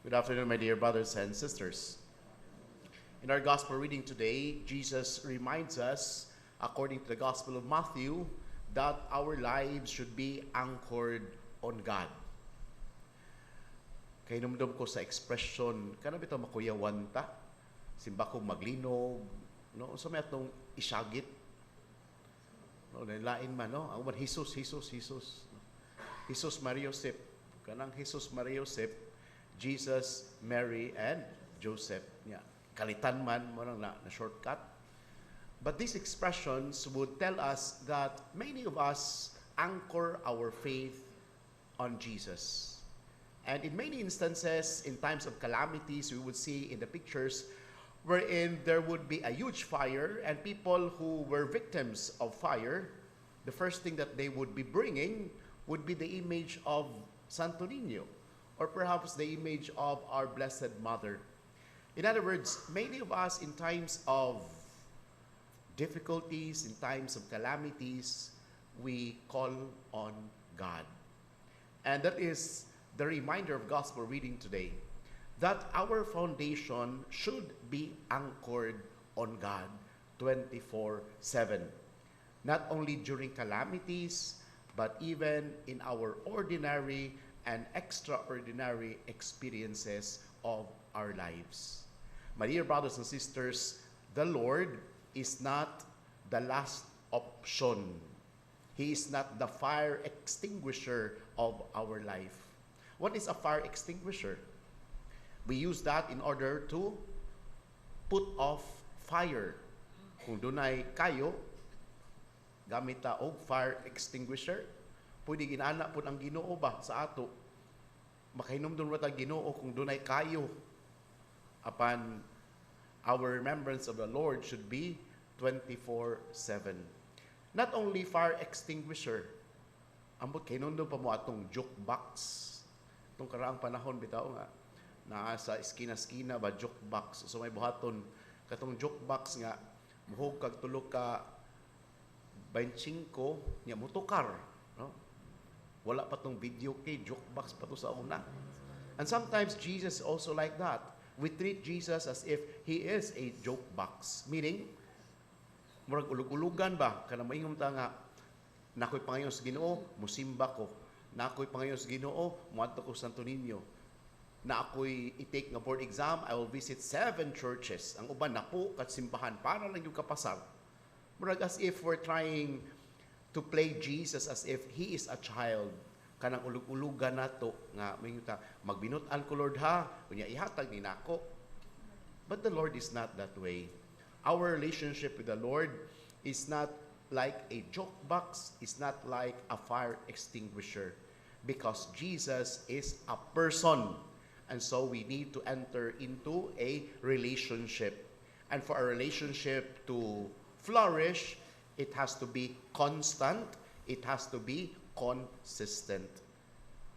Good afternoon, my dear brothers and sisters. In our gospel reading today, Jesus reminds us, according to the Gospel of Matthew, that our lives should be anchored on God. Kay numdum ko sa expression, kana bitaw makuyawan ta, simba ko maglinog, no? So may atong isyagit. No, lain man, no? Ang Jesus. Jesus Maria Joseph. Kanang Jesus Maria Joseph, Jesus, Mary, and Joseph. Yeah. Kalitan man mo na shortcut. But these expressions would tell us that many of us anchor our faith on Jesus. And in many instances, in times of calamities, we would see in the pictures wherein there would be a huge fire and people who were victims of fire, the first thing that they would be bringing would be the image of Santo Niño, or perhaps the image of our Blessed Mother. In other words, many of us in times of difficulties, in times of calamities, we call on God. And that is the reminder of gospel reading today, that our foundation should be anchored on God 24/7. Not only during calamities, but even in our ordinary and extraordinary experiences of our lives. My dear brothers and sisters, the Lord is not the last option. He is not the fire extinguisher of our life. What is a fire extinguisher? We use that in order to put off fire. Kung dunay kayo, gamit ta og fire extinguisher, pwede ginana po ang Ginoo ba sa ato. Makahinumdum ra ta Ginoo kung dunay kayo. Upon our remembrance of the Lord should be 24/7. Not only fire extinguisher, ambot hinumdum pa mo atong jukebox. Itong karaang panahon bitaw nga naa sa eskina-eskina ba jukebox. So may buhaton katong jukebox nga muhog kag tulo ka 25 nya motukar, no? Wala pa tong video kay jukebox pa to sa una. And sometimes Jesus is also like that. We treat Jesus as if he is a joke box, meaning murag ulug-ulugan ba kana maingon ta nga nakoy pangayon sa Ginoo, musimba ko. Nakoy pangayon sa Ginoo, moadto ko sa Santo Niño. Na ako'y i-take nga board exam, I will visit 7 churches. Ang uban na po kat simbahan para lang yung kapasar. Murag as if we're trying to play Jesus as if he is a child. Kanang ulug-ulugan nato nga mayuta magbinutan ko Lord ha, unya ihatag ni nako. But the Lord is not that way. Our relationship with the Lord is not like a joke box, is not like a fire extinguisher, because Jesus is a person. And so we need to enter into a relationship. And for a relationship to flourish, it has to be constant, it has to be consistent.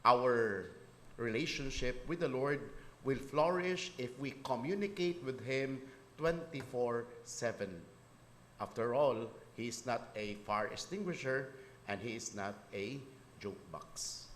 Our relationship with the Lord will flourish if we communicate with Him 24/7. After all, He is not a fire extinguisher and He is not a joke box.